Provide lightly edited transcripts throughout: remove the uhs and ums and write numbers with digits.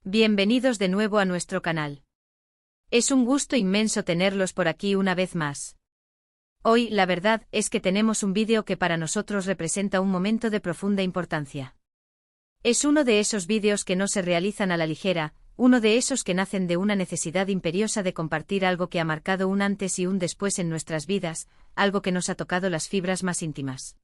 Bienvenidos de nuevo a nuestro canal. Es un gusto inmenso tenerlos por aquí una vez más. Hoy, la verdad, es que tenemos un vídeo que para nosotros representa un momento de profunda importancia. Es uno de esos vídeos que no se realizan a la ligera, uno de esos que nacen de una necesidad imperiosa de compartir algo que ha marcado un antes y un después en nuestras vidas, algo que nos ha tocado las fibras más íntimas.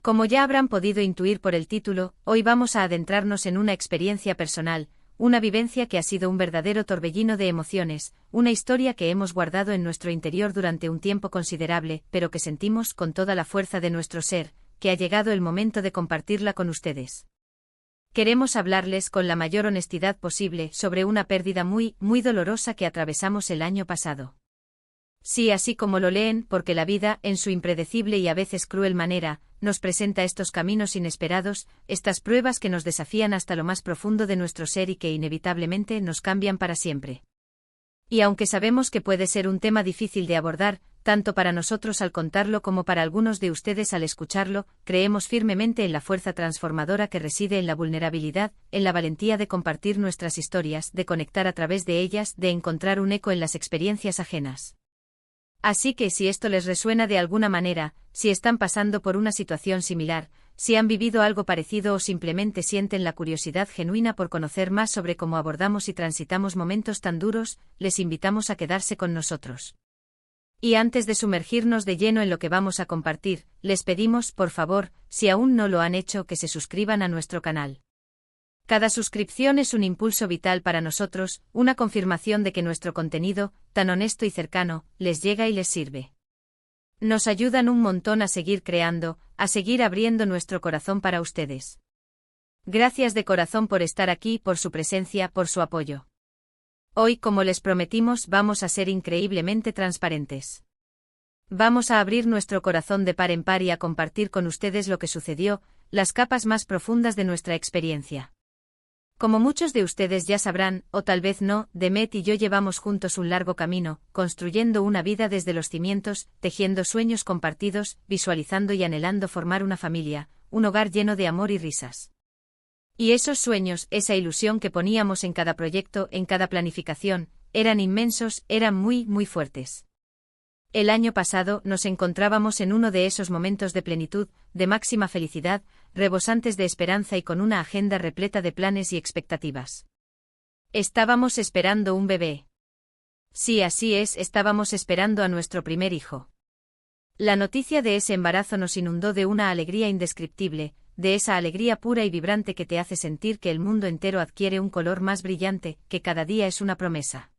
Como ya habrán podido intuir por el título, hoy vamos a adentrarnos en una experiencia personal, una vivencia que ha sido un verdadero torbellino de emociones, una historia que hemos guardado en nuestro interior durante un tiempo considerable, pero que sentimos con toda la fuerza de nuestro ser, que ha llegado el momento de compartirla con ustedes. Queremos hablarles con la mayor honestidad posible sobre una pérdida muy dolorosa que atravesamos el año pasado. Sí, así como lo leen, porque la vida, en su impredecible y a veces cruel manera, nos presenta estos caminos inesperados, estas pruebas que nos desafían hasta lo más profundo de nuestro ser y que inevitablemente nos cambian para siempre. Y aunque sabemos que puede ser un tema difícil de abordar, tanto para nosotros al contarlo como para algunos de ustedes al escucharlo, creemos firmemente en la fuerza transformadora que reside en la vulnerabilidad, en la valentía de compartir nuestras historias, de conectar a través de ellas, de encontrar un eco en las experiencias ajenas. Así que si esto les resuena de alguna manera, si están pasando por una situación similar, si han vivido algo parecido o simplemente sienten la curiosidad genuina por conocer más sobre cómo abordamos y transitamos momentos tan duros, les invitamos a quedarse con nosotros. Y antes de sumergirnos de lleno en lo que vamos a compartir, les pedimos, por favor, si aún no lo han hecho, que se suscriban a nuestro canal. Cada suscripción es un impulso vital para nosotros, una confirmación de que nuestro contenido, tan honesto y cercano, les llega y les sirve. Nos ayudan un montón a seguir creando, a seguir abriendo nuestro corazón para ustedes. Gracias de corazón por estar aquí, por su presencia, por su apoyo. Hoy, como les prometimos, vamos a ser increíblemente transparentes. Vamos a abrir nuestro corazón de par en par y a compartir con ustedes lo que sucedió, las capas más profundas de nuestra experiencia. Como muchos de ustedes ya sabrán, o tal vez no, Demet y yo llevamos juntos un largo camino, construyendo una vida desde los cimientos, tejiendo sueños compartidos, visualizando y anhelando formar una familia, un hogar lleno de amor y risas. Y esos sueños, esa ilusión que poníamos en cada proyecto, en cada planificación, eran inmensos, eran muy fuertes. El año pasado nos encontrábamos en uno de esos momentos de plenitud, de máxima felicidad, rebosantes de esperanza y con una agenda repleta de planes y expectativas. Estábamos esperando un bebé. Sí, así es, estábamos esperando a nuestro primer hijo. La noticia de ese embarazo nos inundó de una alegría indescriptible, de esa alegría pura y vibrante que te hace sentir que el mundo entero adquiere un color más brillante, que cada día es una promesa.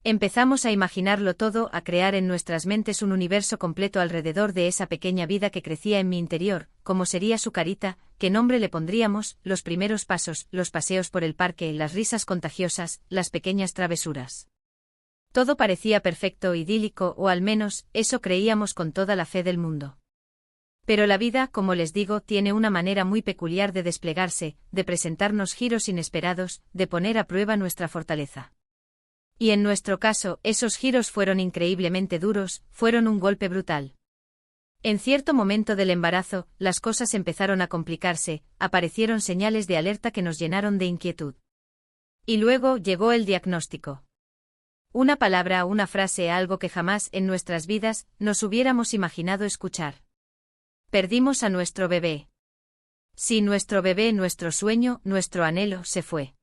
Empezamos a imaginarlo todo, a crear en nuestras mentes un universo completo alrededor de esa pequeña vida que crecía en mi interior, cómo sería su carita, qué nombre le pondríamos, los primeros pasos, los paseos por el parque, las risas contagiosas, las pequeñas travesuras. Todo parecía perfecto, idílico, o al menos, eso creíamos con toda la fe del mundo. Pero la vida, como les digo, tiene una manera muy peculiar de desplegarse, de presentarnos giros inesperados, de poner a prueba nuestra fortaleza. Y en nuestro caso, esos giros fueron increíblemente duros, fueron un golpe brutal. En cierto momento del embarazo, las cosas empezaron a complicarse, aparecieron señales de alerta que nos llenaron de inquietud. Y luego llegó el diagnóstico. Una palabra, una frase, algo que jamás en nuestras vidas nos hubiéramos imaginado escuchar. Perdimos a nuestro bebé. Sí, nuestro bebé, nuestro sueño, nuestro anhelo, se fue.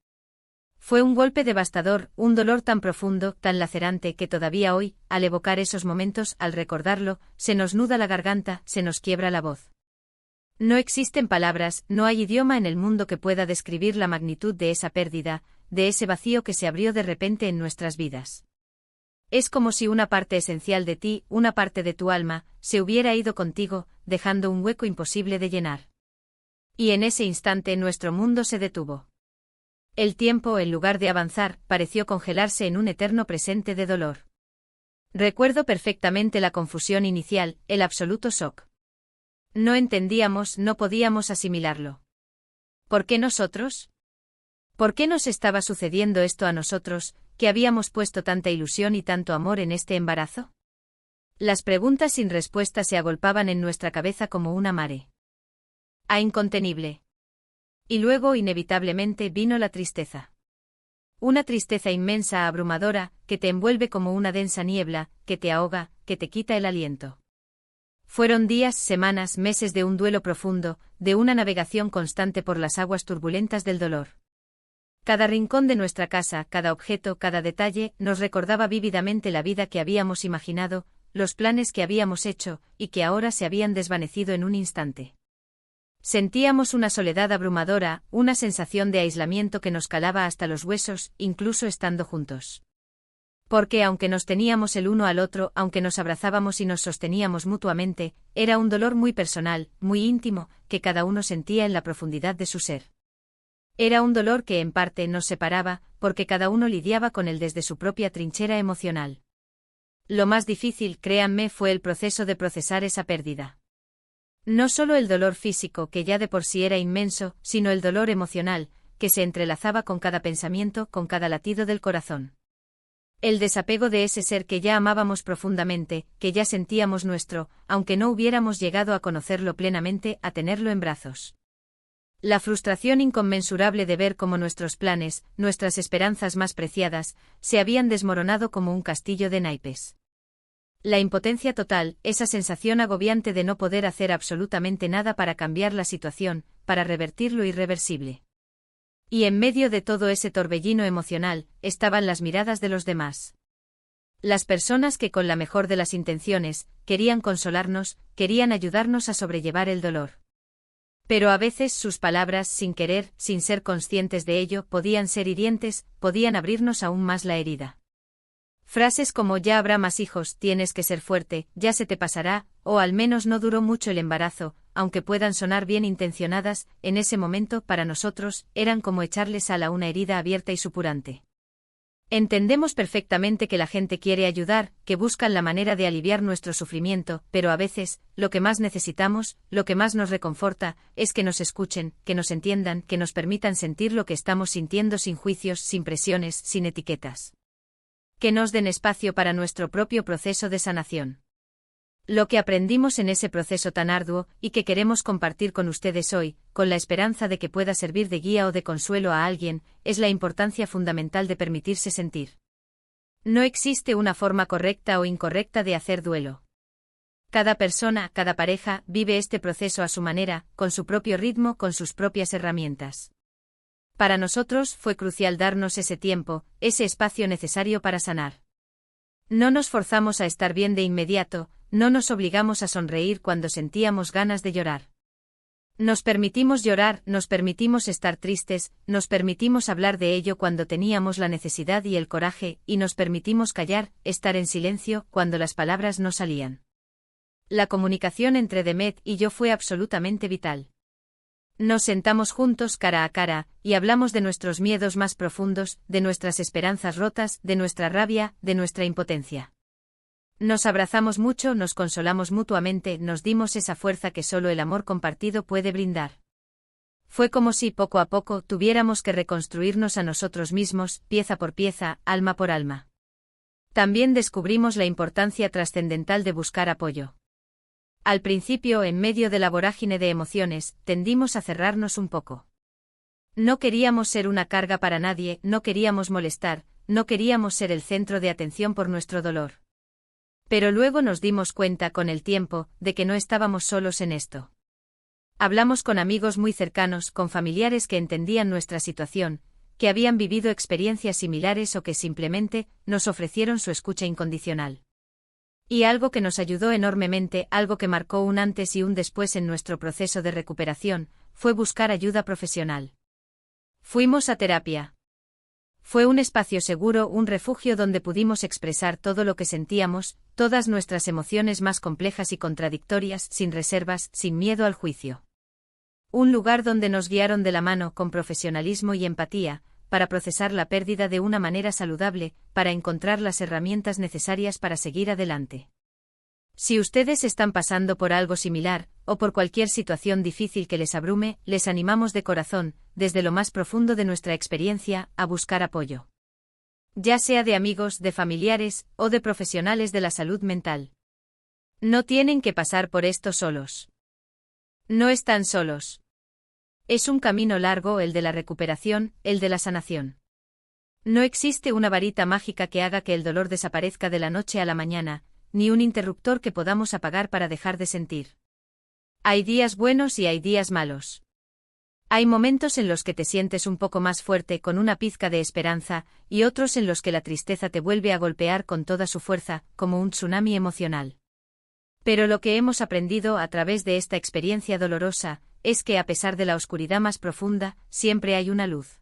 Fue un golpe devastador, un dolor tan profundo, tan lacerante que todavía hoy, al evocar esos momentos, al recordarlo, se nos nuda la garganta, se nos quiebra la voz. No existen palabras, no hay idioma en el mundo que pueda describir la magnitud de esa pérdida, de ese vacío que se abrió de repente en nuestras vidas. Es como si una parte esencial de ti, una parte de tu alma, se hubiera ido contigo, dejando un hueco imposible de llenar. Y en ese instante nuestro mundo se detuvo. El tiempo, en lugar de avanzar, pareció congelarse en un eterno presente de dolor. Recuerdo perfectamente la confusión inicial, el absoluto shock. No entendíamos, no podíamos asimilarlo. ¿Por qué nosotros? ¿Por qué nos estaba sucediendo esto a nosotros, que habíamos puesto tanta ilusión y tanto amor en este embarazo? Las preguntas sin respuesta se agolpaban en nuestra cabeza como una mare. Incontenible. Y luego inevitablemente vino la tristeza. Una tristeza inmensa, abrumadora, que te envuelve como una densa niebla, que te ahoga, que te quita el aliento. Fueron días, semanas, meses de un duelo profundo, de una navegación constante por las aguas turbulentas del dolor. Cada rincón de nuestra casa, cada objeto, cada detalle, nos recordaba vívidamente la vida que habíamos imaginado, los planes que habíamos hecho, y que ahora se habían desvanecido en un instante. Sentíamos una soledad abrumadora, una sensación de aislamiento que nos calaba hasta los huesos, incluso estando juntos. Porque aunque nos teníamos el uno al otro, aunque nos abrazábamos y nos sosteníamos mutuamente, era un dolor muy personal, muy íntimo, que cada uno sentía en la profundidad de su ser. Era un dolor que en parte nos separaba, porque cada uno lidiaba con él desde su propia trinchera emocional. Lo más difícil, créanme, fue el proceso de procesar esa pérdida. No solo el dolor físico, que ya de por sí era inmenso, sino el dolor emocional, que se entrelazaba con cada pensamiento, con cada latido del corazón. El desapego de ese ser que ya amábamos profundamente, que ya sentíamos nuestro, aunque no hubiéramos llegado a conocerlo plenamente, a tenerlo en brazos. La frustración inconmensurable de ver cómo nuestros planes, nuestras esperanzas más preciadas, se habían desmoronado como un castillo de naipes. La impotencia total, esa sensación agobiante de no poder hacer absolutamente nada para cambiar la situación, para revertir lo irreversible. Y en medio de todo ese torbellino emocional, estaban las miradas de los demás. Las personas que con la mejor de las intenciones, querían consolarnos, querían ayudarnos a sobrellevar el dolor. Pero a veces sus palabras, sin querer, sin ser conscientes de ello, podían ser hirientes, podían abrirnos aún más la herida. Frases como ya habrá más hijos, tienes que ser fuerte, ya se te pasará, o al menos no duró mucho el embarazo, aunque puedan sonar bien intencionadas, en ese momento, para nosotros, eran como echarle sal a una herida abierta y supurante. Entendemos perfectamente que la gente quiere ayudar, que buscan la manera de aliviar nuestro sufrimiento, pero a veces, lo que más necesitamos, lo que más nos reconforta, es que nos escuchen, que nos entiendan, que nos permitan sentir lo que estamos sintiendo sin juicios, sin presiones, sin etiquetas. Que nos den espacio para nuestro propio proceso de sanación. Lo que aprendimos en ese proceso tan arduo, y que queremos compartir con ustedes hoy, con la esperanza de que pueda servir de guía o de consuelo a alguien, es la importancia fundamental de permitirse sentir. No existe una forma correcta o incorrecta de hacer duelo. Cada persona, cada pareja, vive este proceso a su manera, con su propio ritmo, con sus propias herramientas. Para nosotros fue crucial darnos ese tiempo, ese espacio necesario para sanar. No nos forzamos a estar bien de inmediato, no nos obligamos a sonreír cuando sentíamos ganas de llorar. Nos permitimos llorar, nos permitimos estar tristes, nos permitimos hablar de ello cuando teníamos la necesidad y el coraje, y nos permitimos callar, estar en silencio, cuando las palabras no salían. La comunicación entre Demet y yo fue absolutamente vital. Nos sentamos juntos cara a cara, y hablamos de nuestros miedos más profundos, de nuestras esperanzas rotas, de nuestra rabia, de nuestra impotencia. Nos abrazamos mucho, nos consolamos mutuamente, nos dimos esa fuerza que solo el amor compartido puede brindar. Fue como si poco a poco tuviéramos que reconstruirnos a nosotros mismos, pieza por pieza, alma por alma. También descubrimos la importancia trascendental de buscar apoyo. Al principio, en medio de la vorágine de emociones, tendimos a cerrarnos un poco. No queríamos ser una carga para nadie, no queríamos molestar, no queríamos ser el centro de atención por nuestro dolor. Pero luego nos dimos cuenta con el tiempo, de que no estábamos solos en esto. Hablamos con amigos muy cercanos, con familiares que entendían nuestra situación, que habían vivido experiencias similares o que simplemente nos ofrecieron su escucha incondicional. Y algo que nos ayudó enormemente, algo que marcó un antes y un después en nuestro proceso de recuperación, fue buscar ayuda profesional. Fuimos a terapia. Fue un espacio seguro, un refugio donde pudimos expresar todo lo que sentíamos, todas nuestras emociones más complejas y contradictorias, sin reservas, sin miedo al juicio. Un lugar donde nos guiaron de la mano con profesionalismo y empatía, para procesar la pérdida de una manera saludable, para encontrar las herramientas necesarias para seguir adelante. Si ustedes están pasando por algo similar, o por cualquier situación difícil que les abrume, les animamos de corazón, desde lo más profundo de nuestra experiencia, a buscar apoyo. Ya sea de amigos, de familiares, o de profesionales de la salud mental. No tienen que pasar por esto solos. No están solos. Es un camino largo el de la recuperación, el de la sanación. No existe una varita mágica que haga que el dolor desaparezca de la noche a la mañana, ni un interruptor que podamos apagar para dejar de sentir. Hay días buenos y hay días malos. Hay momentos en los que te sientes un poco más fuerte con una pizca de esperanza, y otros en los que la tristeza te vuelve a golpear con toda su fuerza, como un tsunami emocional. Pero lo que hemos aprendido a través de esta experiencia dolorosa, es que a pesar de la oscuridad más profunda, siempre hay una luz.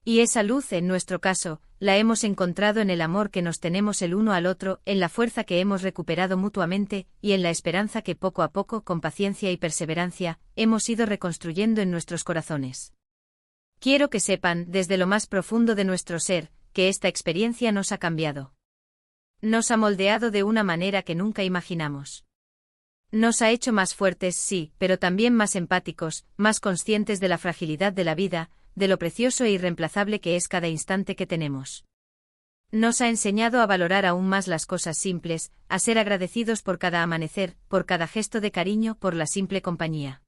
Y esa luz, en nuestro caso, la hemos encontrado en el amor que nos tenemos el uno al otro, en la fuerza que hemos recuperado mutuamente, y en la esperanza que poco a poco, con paciencia y perseverancia, hemos ido reconstruyendo en nuestros corazones. Quiero que sepan, desde lo más profundo de nuestro ser, que esta experiencia nos ha cambiado. Nos ha moldeado de una manera que nunca imaginamos. Nos ha hecho más fuertes, sí, pero también más empáticos, más conscientes de la fragilidad de la vida, de lo precioso e irreemplazable que es cada instante que tenemos. Nos ha enseñado a valorar aún más las cosas simples, a ser agradecidos por cada amanecer, por cada gesto de cariño, por la simple compañía.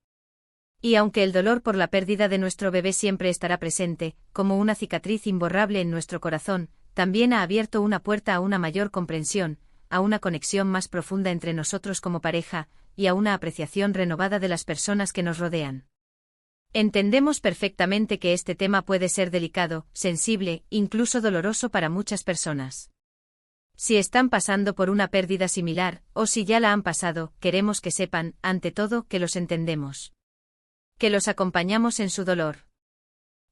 Y aunque el dolor por la pérdida de nuestro bebé siempre estará presente, como una cicatriz imborrable en nuestro corazón, también ha abierto una puerta a una mayor comprensión, a una conexión más profunda entre nosotros como pareja, y a una apreciación renovada de las personas que nos rodean. Entendemos perfectamente que este tema puede ser delicado, sensible, incluso doloroso para muchas personas. Si están pasando por una pérdida similar, o si ya la han pasado, queremos que sepan, ante todo, que los entendemos. Que los acompañamos en su dolor.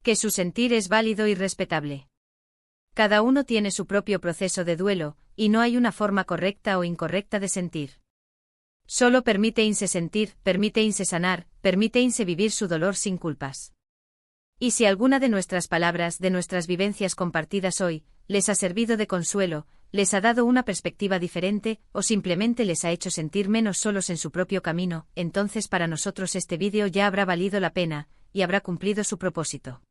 Que su sentir es válido y respetable. Cada uno tiene su propio proceso de duelo, y no hay una forma correcta o incorrecta de sentir. Solo permíteinse sentir, permíteinse sanar, permíteinse vivir su dolor sin culpas. Y si alguna de nuestras palabras, de nuestras vivencias compartidas hoy, les ha servido de consuelo, les ha dado una perspectiva diferente, o simplemente les ha hecho sentir menos solos en su propio camino, entonces para nosotros este vídeo ya habrá valido la pena, y habrá cumplido su propósito.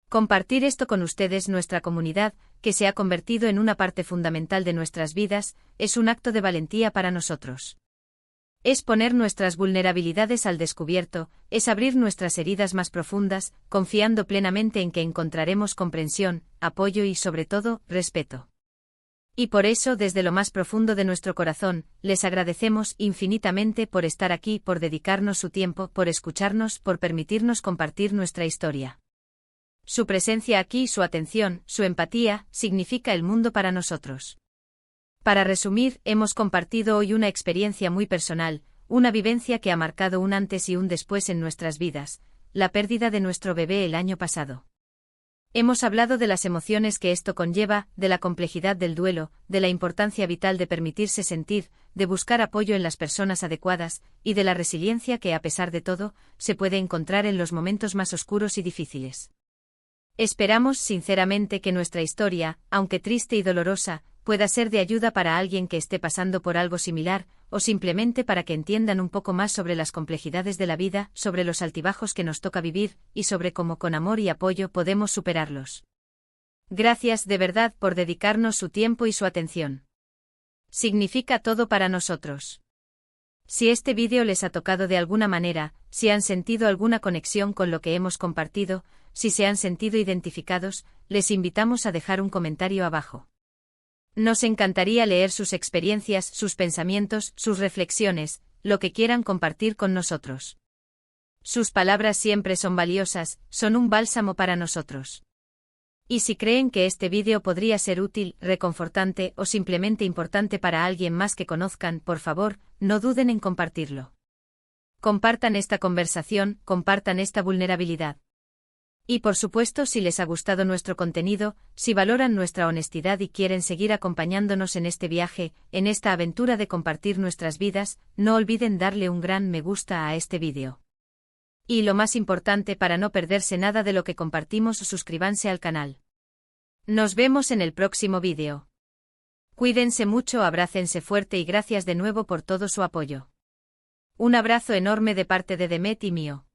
Compartir esto con ustedes, nuestra comunidad, que se ha convertido en una parte fundamental de nuestras vidas, es un acto de valentía para nosotros. Es poner nuestras vulnerabilidades al descubierto, es abrir nuestras heridas más profundas, confiando plenamente en que encontraremos comprensión, apoyo y, sobre todo, respeto. Y por eso, desde lo más profundo de nuestro corazón, les agradecemos infinitamente por estar aquí, por dedicarnos su tiempo, por escucharnos, por permitirnos compartir nuestra historia. Su presencia aquí, su atención, su empatía, significa el mundo para nosotros. Para resumir, hemos compartido hoy una experiencia muy personal, una vivencia que ha marcado un antes y un después en nuestras vidas, la pérdida de nuestro bebé el año pasado. Hemos hablado de las emociones que esto conlleva, de la complejidad del duelo, de la importancia vital de permitirse sentir, de buscar apoyo en las personas adecuadas, y de la resiliencia que, a pesar de todo, se puede encontrar en los momentos más oscuros y difíciles. Esperamos sinceramente que nuestra historia, aunque triste y dolorosa, pueda ser de ayuda para alguien que esté pasando por algo similar, o simplemente para que entiendan un poco más sobre las complejidades de la vida, sobre los altibajos que nos toca vivir, y sobre cómo con amor y apoyo podemos superarlos. Gracias de verdad por dedicarnos su tiempo y su atención. Significa todo para nosotros. Si este vídeo les ha tocado de alguna manera, si han sentido alguna conexión con lo que hemos compartido, si se han sentido identificados, les invitamos a dejar un comentario abajo. Nos encantaría leer sus experiencias, sus pensamientos, sus reflexiones, lo que quieran compartir con nosotros. Sus palabras siempre son valiosas, son un bálsamo para nosotros. Y si creen que este vídeo podría ser útil, reconfortante o simplemente importante para alguien más que conozcan, por favor, no duden en compartirlo. Compartan esta conversación, compartan esta vulnerabilidad. Y por supuesto, si les ha gustado nuestro contenido, si valoran nuestra honestidad y quieren seguir acompañándonos en este viaje, en esta aventura de compartir nuestras vidas, no olviden darle un gran me gusta a este vídeo. Y lo más importante, para no perderse nada de lo que compartimos, suscríbanse al canal. Nos vemos en el próximo vídeo. Cuídense mucho, abrácense fuerte y gracias de nuevo por todo su apoyo. Un abrazo enorme de parte de Demet y mío.